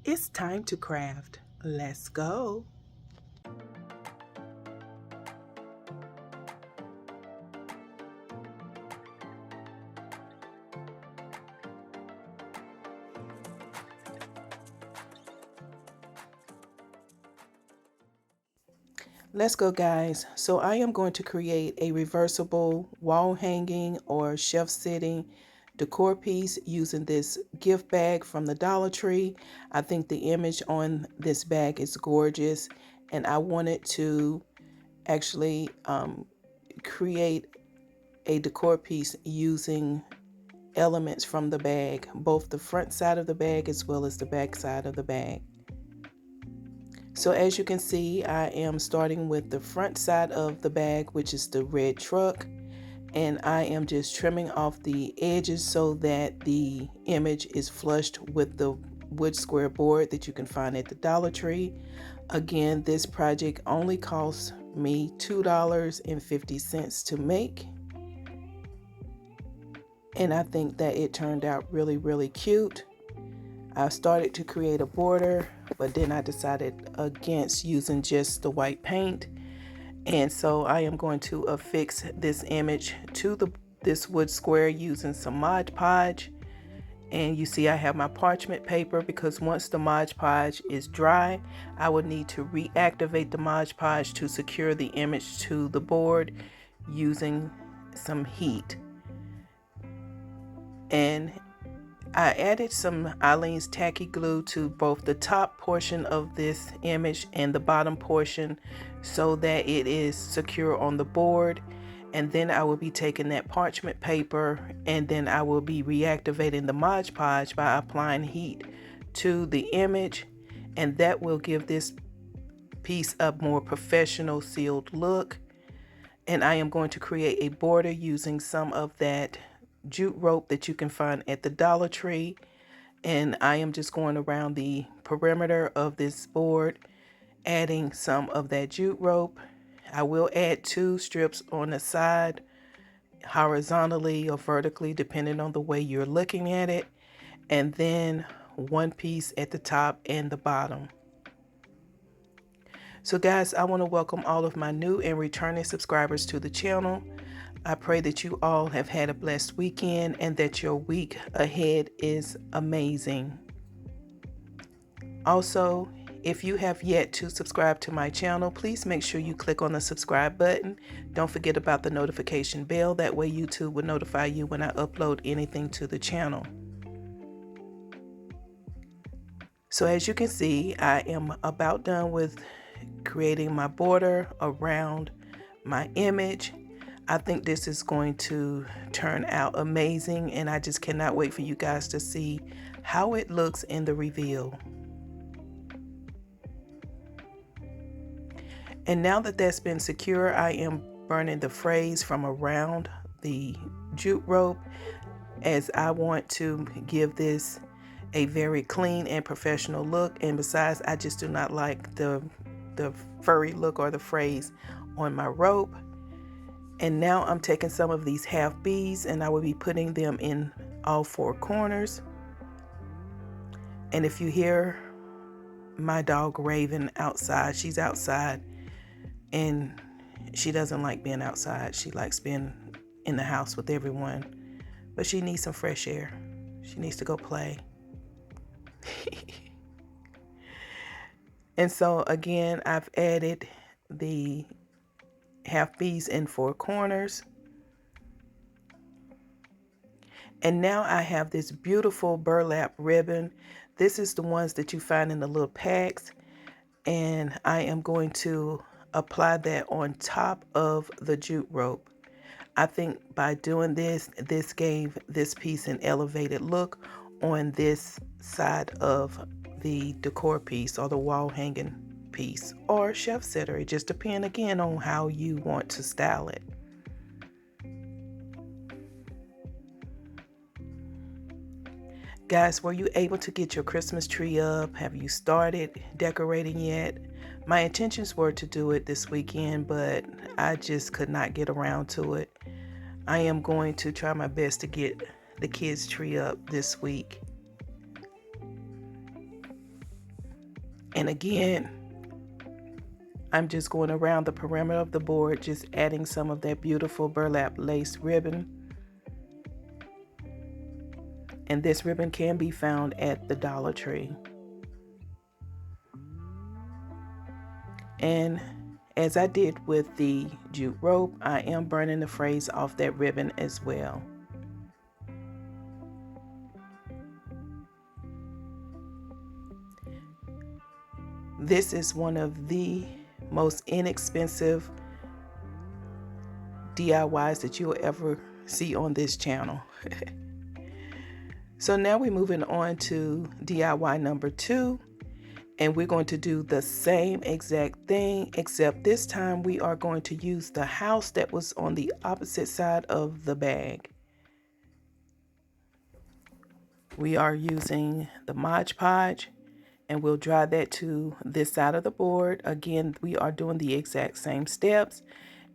It's time to craft. Let's go. Let's go, guys. So I am going to create a reversible wall hanging or shelf sitting decor piece using this gift bag from the Dollar Tree. I think the image on this bag is gorgeous, and I wanted to actually create a decor piece using elements from the bag, both the front side of the bag as well as the back side of the bag. So as you can see, I am starting with the front side of the bag, which is the red truck, and I am just trimming off the edges so that the image is flushed with the wood square board that you can find at the Dollar Tree. Again, this project only cost me $2.50 to make, and I think that it turned out really, really cute. I started to create a border, but then I decided against using just the white paint. And so I am going to affix this image to this wood square using some Mod Podge. And you see I have my parchment paper because once the Mod Podge is dry, I would need to reactivate the Mod Podge to secure the image to the board using some heat. And I added some Aleene's tacky glue to both the top portion of this image and the bottom portion so that it is secure on the board. And then I will be taking that parchment paper and then I will be reactivating the Mod Podge by applying heat to the image, and that will give this piece a more professional sealed look. And I am going to create a border using some of that jute rope that you can find at the Dollar Tree, and I am just going around the perimeter of this board adding some of that jute rope. I will add 2 strips on the side horizontally or vertically depending on the way you're looking at it, and then 1 piece at the top and the bottom. So guys, I want to welcome all of my new and returning subscribers to the channel. I pray that you all have had a blessed weekend and that your week ahead is amazing. Also, if you have yet to subscribe to my channel, please make sure you click on the subscribe button. Don't forget about the notification bell. That way YouTube will notify you when I upload anything to the channel. So as you can see, I am about done with creating my border around my image. I think this is going to turn out amazing, and I just cannot wait for you guys to see how it looks in the reveal. And now that that's been secure, I am burning the frays from around the jute rope, as I want to give this a very clean and professional look. And besides, I just do not like the furry look or the frays on my rope. And now I'm taking some of these half beads and I will be putting them in all 4 corners. And if you hear my dog Raven outside, she's outside and she doesn't like being outside. She likes being in the house with everyone, but she needs some fresh air. She needs to go play. And so again, I've added the half beads in 4 corners. And now I have this beautiful burlap ribbon. This is the ones that you find in the little packs. And I am going to apply that on top of the jute rope. I think by doing this, this gave this piece an elevated look on this side of the decor piece or the wall hanging piece or shelf sitter. It just depends again on how you want to style it. Guys, were you able to get your Christmas tree up? Have you started decorating yet? My intentions were to do it this weekend, but I just could not get around to it. I am going to try my best to get the kids' tree up this week. And again, I'm just going around the perimeter of the board, just adding some of that beautiful burlap lace ribbon. And this ribbon can be found at the Dollar Tree. And as I did with the jute rope, I am burning the frays off that ribbon as well. This is one of the most inexpensive DIYs that you'll ever see on this channel. So now we're moving on to DIY number 2, and we're going to do the same exact thing, except this time we are going to use the house that was on the opposite side of the bag. We are using the Mod Podge, and we'll draw that to this side of the board. Again, we are doing the exact same steps,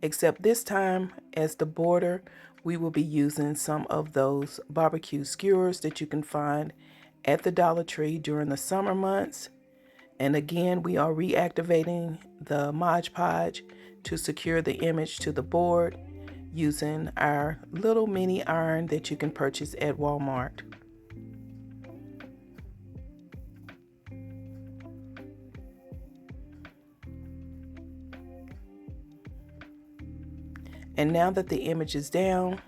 except this time as the border, we will be using some of those barbecue skewers that you can find at the Dollar Tree during the summer months. And again, we are reactivating the Mod Podge to secure the image to the board using our little mini iron that you can purchase at Walmart. And now that the image is down,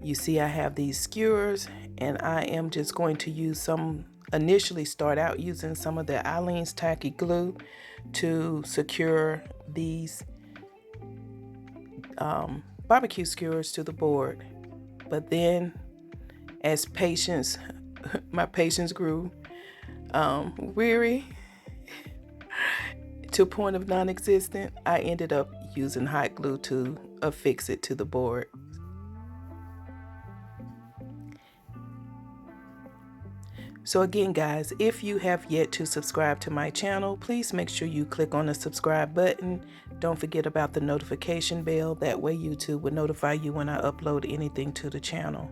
you see I have these skewers, and I am just going to use some, initially start out using some of the Designz tacky glue to secure these barbecue skewers to the board. But then as my patience grew weary to a point of non-existent, I ended up using hot glue to affix it to the board. So again, guys, if you have yet to subscribe to my channel, please make sure you click on the subscribe button. Don't forget about the notification bell. That way YouTube will notify you when I upload anything to the channel.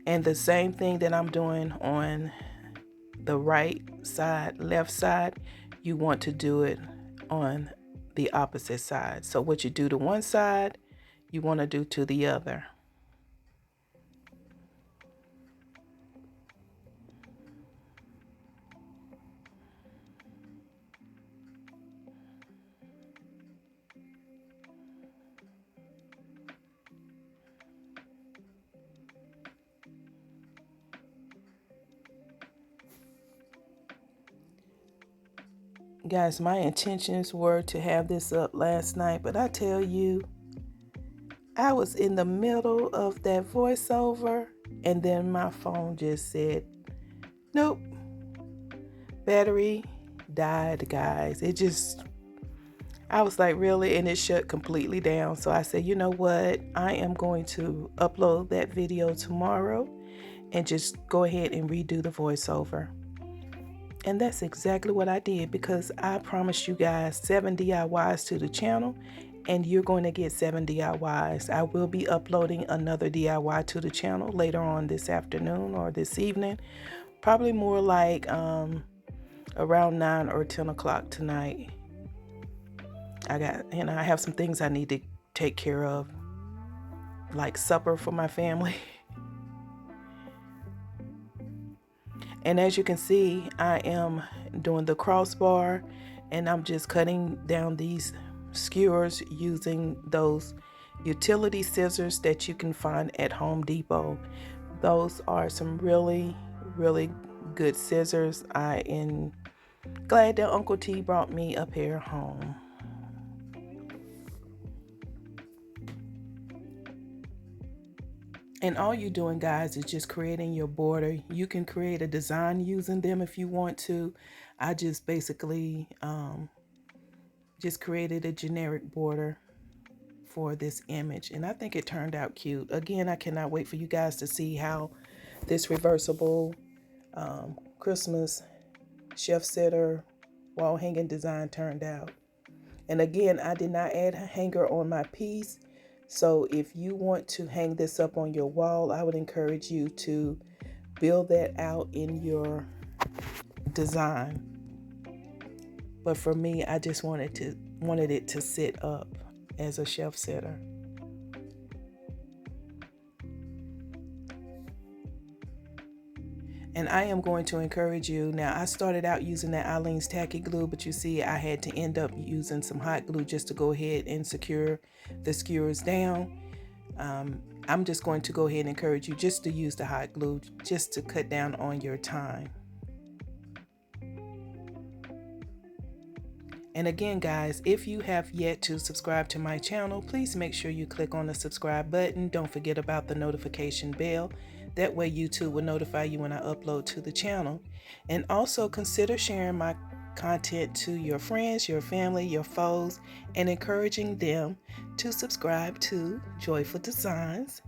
And the same thing that I'm doing on the right side, left side, you want to do it on the opposite side. So what you do to one side, you want to do to the other. Guys, my intentions were to have this up last night, but I tell you, I was in the middle of that voiceover, and then my phone just said, nope, battery died, guys. I was like, really? And it shut completely down. So I said, you know what? I am going to upload that video tomorrow and just go ahead and redo the voiceover. And that's exactly what I did, because I promised you guys 7 DIYs to the channel, and you're going to get 7 DIYs. I will be uploading another DIY to the channel later on this afternoon or this evening, probably more like around 9 or 10 o'clock tonight. I have some things I need to take care of, like supper for my family. And as you can see, I am doing the crossbar, and I'm just cutting down these skewers using those utility scissors that you can find at Home Depot. Those are some really, really good scissors. I am glad that Uncle T brought me a pair home. And all you're doing, guys, is just creating your border. You can create a design using them if you want to. I just basically just created a generic border for this image, and I think it turned out cute. Again, I cannot wait for you guys to see how this reversible Christmas chef sitter wall hanging design turned out. And again, I did not add a hanger on my piece, So if you want to hang this up on your wall, I would encourage you to build that out in your design. But for me, I just wanted it to sit up as a shelf sitter. And I am going to encourage you. Now, I started out using that Designz tacky glue, but you see I had to end up using some hot glue just to go ahead and secure the skewers down. I'm just going to go ahead and encourage you just to use the hot glue just to cut down on your time. And again, guys, if you have yet to subscribe to my channel, please make sure you click on the subscribe button. Don't forget about the notification bell. That way YouTube will notify you when I upload to the channel. And also consider sharing my content to your friends, your family, your foes, and encouraging them to subscribe to Joyful Designs.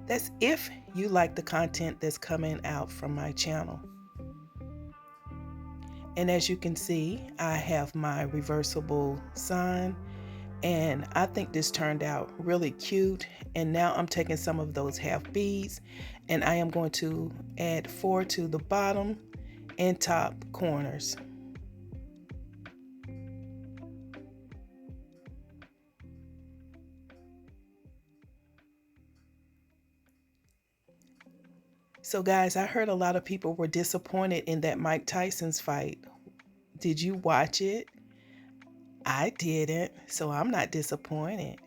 That's if you like the content that's coming out from my channel. And as you can see, I have my reversible sign, and I think this turned out really cute. And now I'm taking some of those half beads and I am going to add 4 to the bottom and top corners. So guys, I heard a lot of people were disappointed in that Mike Tyson's fight. Did you watch it? I didn't, so I'm not disappointed.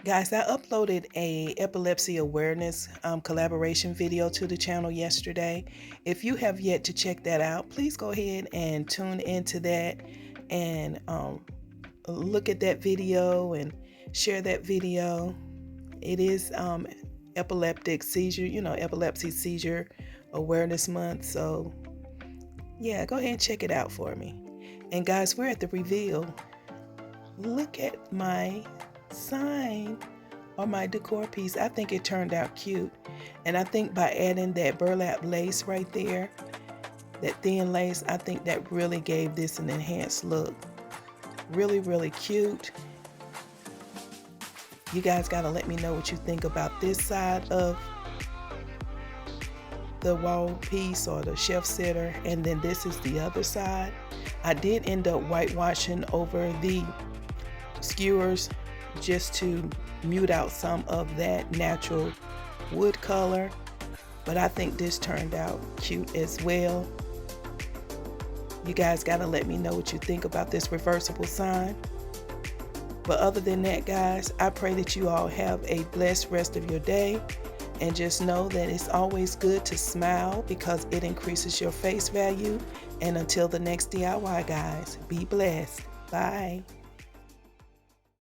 Guys, I uploaded a epilepsy awareness collaboration video to the channel yesterday. If you have yet to check that out, please go ahead and tune into that and look at that video and share that video. It is epileptic seizure, epilepsy seizure awareness month. So yeah, go ahead and check it out for me. And guys, we're at the reveal. Look at my sign or my decor piece. I think it turned out cute, and I think by adding that burlap lace right there, that thin lace, I think that really gave this an enhanced look. Really, really cute. You guys gotta let me know what you think about this side of the wall piece or the shelf sitter, and then this is the other side. I did end up whitewashing over the skewers just to mute out some of that natural wood color, but I think this turned out cute as well. You guys gotta let me know what you think about this reversible sign. But other than that, guys, I pray that you all have a blessed rest of your day, and just know that it's always good to smile because it increases your face value. And until the next DIY, guys, be blessed. Bye.